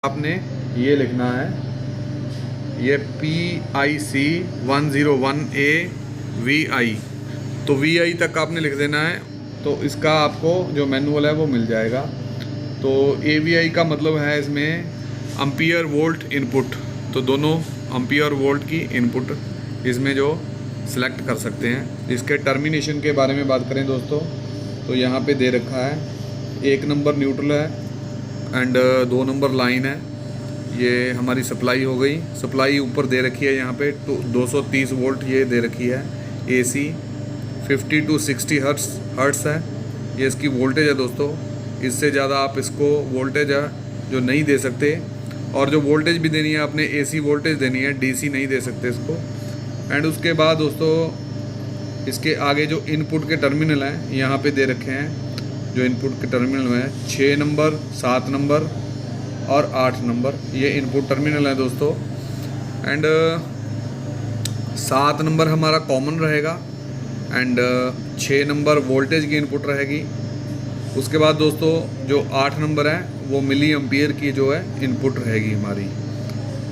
आपने ये लिखना है, ये PIC 101A तो VI तक आपने लिख देना है। तो इसका आपको जो मैनुअल है वो मिल जाएगा। तो AVI का मतलब है इसमें एम्पियर वोल्ट इनपुट। तो दोनों एम्पियर वोल्ट की इनपुट इसमें जो सिलेक्ट कर सकते हैं। इसके टर्मिनेशन के बारे में बात करें दोस्तों, तो यहाँ पे दे रखा है 1 नंबर न्यूट्रल है एंड 2 नंबर लाइन है। ये हमारी सप्लाई हो गई। सप्लाई ऊपर दे रखी है यहाँ पे 230 वोल्ट ये दे रखी है। AC 50 to 60 हर्ट्स है ये इसकी वोल्टेज है दोस्तों। इससे ज़्यादा आप इसको वोल्टेज है जो नहीं दे सकते, और जो वोल्टेज भी देनी है आपने AC वोल्टेज देनी है, DC नहीं दे सकते इसको। एंड उसके बाद दोस्तों इसके आगे जो इनपुट के टर्मिनल हैं यहाँ पे दे रखे हैं। जो इनपुट के टर्मिनल में 6 नंबर 7 नंबर और 8 नंबर ये इनपुट टर्मिनल है दोस्तों। एंड 7 नंबर हमारा कॉमन रहेगा एंड 6 नंबर वोल्टेज की इनपुट रहेगी। उसके बाद दोस्तों जो 8 नंबर है वो मिली एम्पियर की जो है इनपुट रहेगी हमारी।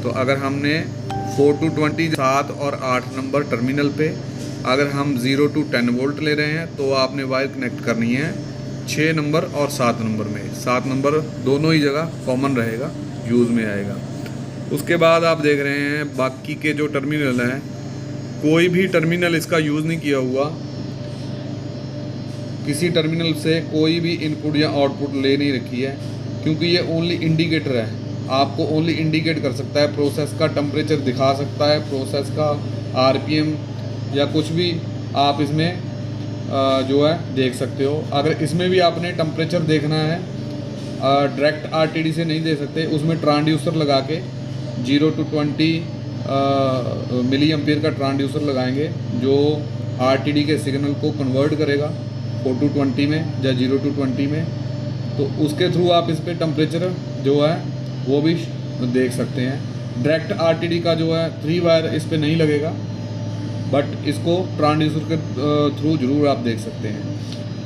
तो अगर हमने 4 to 20 7 और 8 नंबर टर्मिनल पे अगर हम 0 to 10 वोल्ट ले रहे हैं तो आपने वायर कनेक्ट करनी है 6 नंबर और 7 नंबर में। 7 नंबर दोनों ही जगह कॉमन रहेगा, यूज़ में आएगा। उसके बाद आप देख रहे हैं बाकी के जो टर्मिनल हैं, कोई भी टर्मिनल इसका यूज़ नहीं किया हुआ। किसी टर्मिनल से कोई भी इनपुट या आउटपुट ले नहीं रखी है, क्योंकि ये ओनली इंडिकेटर है। आपको ओनली इंडिकेट कर सकता है, प्रोसेस का टेम्परेचर दिखा सकता है, प्रोसेस का RPM या कुछ भी आप इसमें जो है देख सकते हो। अगर इसमें भी आपने टेम्परेचर देखना है डायरेक्ट RTD से नहीं दे सकते, उसमें ट्रांसड्यूसर लगा के 0 to 20 मिली एम्पियर का ट्रांसड्यूसर लगाएंगे जो RTD के सिग्नल को कन्वर्ट करेगा 4 to 20 में या 0 to 20 में। तो उसके थ्रू आप इस पर टेम्परेचर जो है वो भी देख सकते हैं। डायरेक्ट RTD का जो है 3 वायर इस पर नहीं लगेगा, बट इसको ट्रांसड्यूसर के थ्रू जरूर आप देख सकते हैं।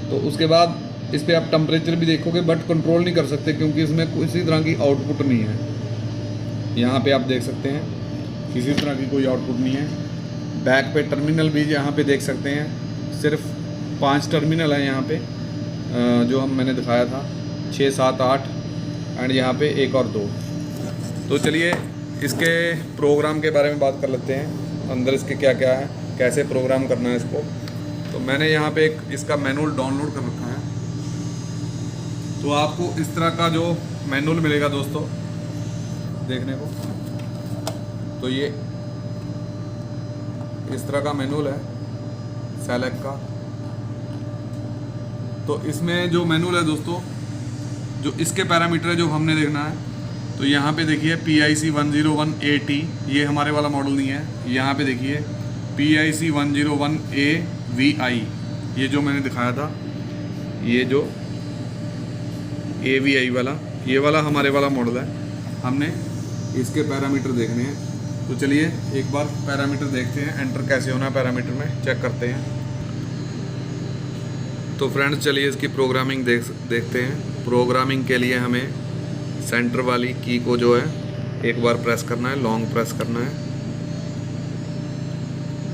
तो उसके बाद इस पर आप टेम्परेचर भी देखोगे बट कंट्रोल नहीं कर सकते, क्योंकि इसमें किसी तरह की आउटपुट नहीं है। यहाँ पे आप देख सकते हैं किसी तरह की कोई आउटपुट नहीं है। बैक पे टर्मिनल भी यहाँ पे देख सकते हैं, सिर्फ 5 टर्मिनल हैं यहाँ पे जो मैंने दिखाया था, 6 7 8 एंड यहाँ पे 1 और 2। तो चलिए इसके प्रोग्राम के बारे में बात कर लेते हैं, अंदर इसके क्या क्या है, कैसे प्रोग्राम करना है इसको। तो मैंने यहाँ पे एक इसका मैनुअल डाउनलोड कर रखा है। तो आपको इस तरह का जो मैनुअल मिलेगा दोस्तों देखने को। तो ये इस तरह का मैनुअल है सेलेक्ट का। तो इसमें जो मैनुअल है दोस्तों, जो इसके पैरामीटर है जो हमने देखना है, तो यहाँ पे देखिए PIC 101AT ये हमारे वाला मॉडल नहीं है। यहाँ पे देखिए PIC 101AVI ये जो मैंने दिखाया था, ये जो AVI वाला ये वाला हमारे वाला मॉडल है। हमने इसके पैरामीटर देखने हैं। तो चलिए एक बार पैरामीटर देखते हैं, एंटर कैसे होना है पैरामीटर में चेक करते हैं। तो फ्रेंड्स चलिए इसकी प्रोग्रामिंग देखते हैं। प्रोग्रामिंग के लिए हमें सेंटर वाली की को जो है एक बार प्रेस करना है, लॉन्ग प्रेस करना है।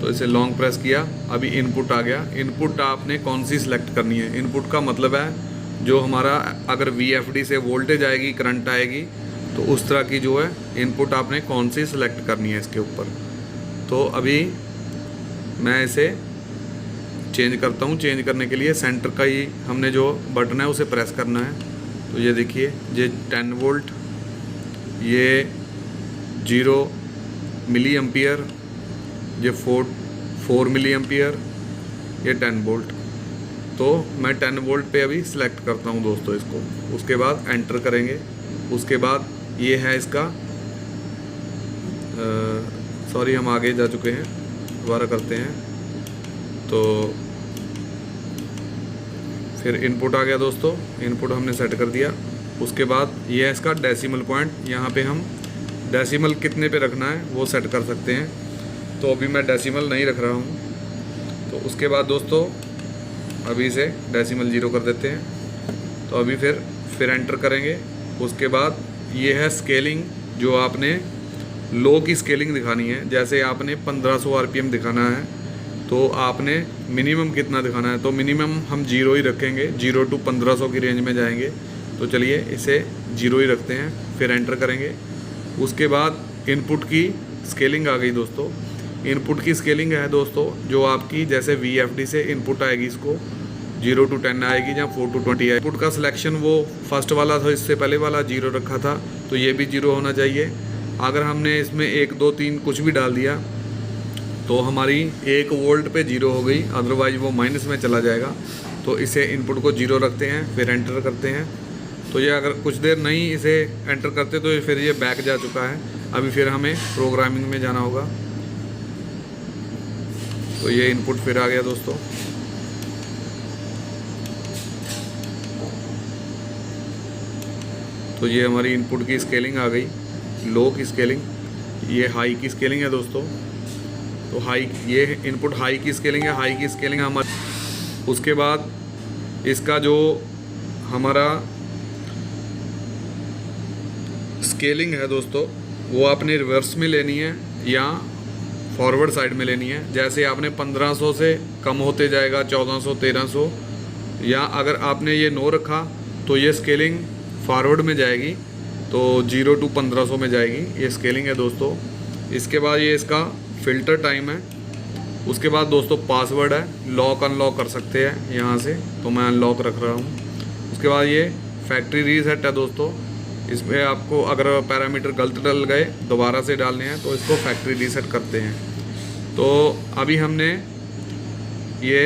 तो इसे लॉन्ग प्रेस किया, अभी इनपुट आ गया। इनपुट आपने कौन सी सिलेक्ट करनी है। इनपुट का मतलब है जो हमारा अगर VFD से वोल्टेज आएगी, करंट आएगी, तो उस तरह की जो है इनपुट आपने कौन सी सिलेक्ट करनी है इसके ऊपर। तो अभी मैं इसे चेंज करता हूँ। चेंज करने के लिए सेंटर का ही हमने जो बटन है उसे प्रेस करना है। तो ये देखिए ये 10 वोल्ट, ये 0 मिली एम्पियर, ये 4 मिली एम्पियर, ये 10 वोल्ट। तो मैं 10 वोल्ट पे अभी सिलेक्ट करता हूँ दोस्तों इसको। उसके बाद एंटर करेंगे। उसके बाद ये है इसका सॉरी हम आगे जा चुके हैं, दोबारा करते हैं। तो फिर इनपुट आ गया दोस्तों, इनपुट हमने सेट कर दिया। उसके बाद ये है इसका डेसिमल पॉइंट, यहाँ पे हम डेसिमल कितने पे रखना है वो सेट कर सकते हैं। तो अभी मैं डेसिमल नहीं रख रहा हूँ। तो उसके बाद दोस्तों अभी इसे डेसिमल 0 कर देते हैं। तो अभी फिर एंटर करेंगे। उसके बाद ये है स्केलिंग, जो आपने लो की स्केलिंग दिखानी है। जैसे आपने 1500 आरपीएम दिखाना है तो आपने मिनिमम कितना दिखाना है, तो मिनिमम हम 0 ही रखेंगे, 0 to 1500 की रेंज में जाएंगे। तो चलिए इसे 0 ही रखते हैं, फिर एंटर करेंगे। उसके बाद इनपुट की स्केलिंग आ गई दोस्तों। इनपुट की स्केलिंग है दोस्तों, जो आपकी जैसे VFD से इनपुट आएगी, इसको 0 to 10 आएगी या 4 to 20 आएगी। इनपुट का सिलेक्शन वो फर्स्ट वाला था, इससे पहले वाला 0 रखा था, तो ये भी 0 होना चाहिए। अगर हमने इसमें 1 2 3 कुछ भी डाल दिया तो हमारी 1 वोल्ट पे 0 हो गई, अदरवाइज वो माइनस में चला जाएगा। तो इसे इनपुट को 0 रखते हैं, फिर एंटर करते हैं। तो ये अगर कुछ देर नहीं इसे एंटर करते तो फिर ये बैक जा चुका है। अभी फिर हमें प्रोग्रामिंग में जाना होगा। तो ये इनपुट फिर आ गया दोस्तों। तो ये हमारी इनपुट की स्केलिंग आ गई, लो की स्केलिंग, ये हाई की स्केलिंग है दोस्तों। तो हाई, ये इनपुट हाई की स्केलिंग है, हाई की स्केलिंग हमारी। उसके बाद इसका जो हमारा स्केलिंग है दोस्तों, वो आपने रिवर्स में लेनी है या फॉरवर्ड साइड में लेनी है। जैसे आपने 1500 से कम होते जाएगा 1400 1300, या अगर आपने ये 9 रखा तो ये स्केलिंग फॉरवर्ड में जाएगी, तो 0 to 1500 में जाएगी। ये स्केलिंग है दोस्तों। इसके बाद ये इसका फ़िल्टर टाइम है। उसके बाद दोस्तों पासवर्ड है, लॉक अनलॉक कर सकते हैं यहाँ से, तो मैं अनलॉक रख रहा हूँ। उसके बाद ये फैक्ट्री रीसेट है दोस्तों। इसमें आपको अगर पैरामीटर गलत डल गए, दोबारा से डालने हैं, तो इसको फैक्ट्री रीसेट करते हैं। तो अभी हमने ये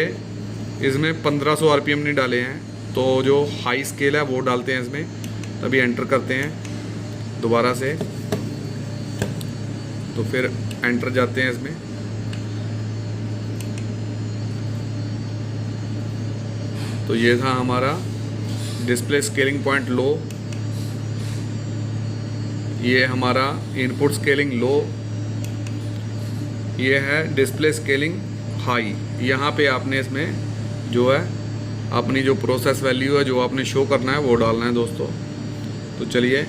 इसमें 1500 आरपीएम नहीं डाले हैं, तो जो हाई स्केल है वो डालते हैं इसमें। तभी एंटर करते हैं दोबारा से, तो फिर एंटर जाते हैं इसमें। तो ये था हमारा डिस्प्ले स्केलिंग पॉइंट लो, ये हमारा इनपुट स्केलिंग लो, ये है डिस्प्ले स्केलिंग हाई। यहाँ पे आपने इसमें जो है अपनी जो प्रोसेस वैल्यू है, जो आपने शो करना है, वो डालना है दोस्तों। तो चलिए,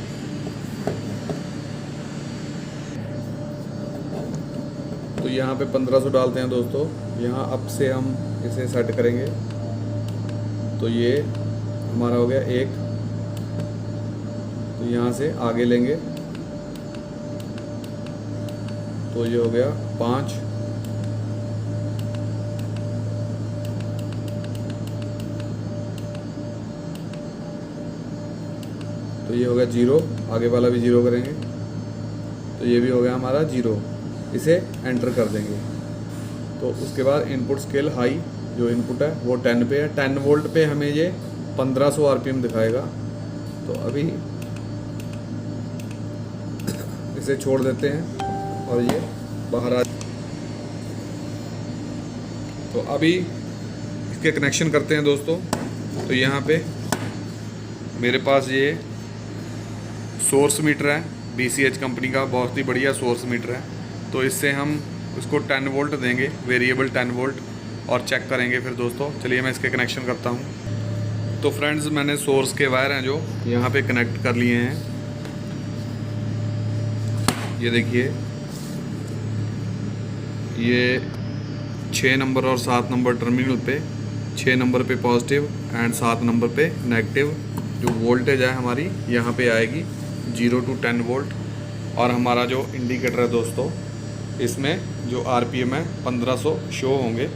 तो यहाँ पे 1500 डालते हैं दोस्तों। यहाँ अब से हम इसे सेट करेंगे। तो ये हमारा हो गया 1, तो यहाँ से आगे लेंगे, तो ये हो गया 5, तो ये हो गया 0, आगे वाला भी 0 करेंगे, तो ये भी हो गया हमारा 0। इसे एंटर कर देंगे। तो उसके बाद इनपुट स्केल हाई जो इनपुट है वो 10 पे है। 10 वोल्ट पे हमें ये 1500 आरपीएम दिखाएगा। तो अभी इसे छोड़ देते हैं और ये बाहर आ। तो अभी इसके कनेक्शन करते हैं दोस्तों। तो यहाँ पे मेरे पास ये सोर्स मीटर है, BCH कंपनी का, बहुत ही बढ़िया सोर्स मीटर है। तो इससे हम उसको 10 वोल्ट देंगे, वेरिएबल 10 वोल्ट, और चेक करेंगे फिर दोस्तों। चलिए मैं इसके कनेक्शन करता हूँ। तो फ्रेंड्स, मैंने सोर्स के वायर हैं जो यहाँ पे कनेक्ट कर लिए हैं। ये देखिए, ये 6 नंबर और 7 नंबर टर्मिनल पे, 6 नंबर पे पॉजिटिव एंड 7 नंबर पे नेगेटिव जो वोल्टेज है हमारी यहाँ पे आएगी 0 to 10 वोल्ट। और हमारा जो इंडिकेटर है दोस्तों, इसमें जो आरपीएम है 1500 शो होंगे।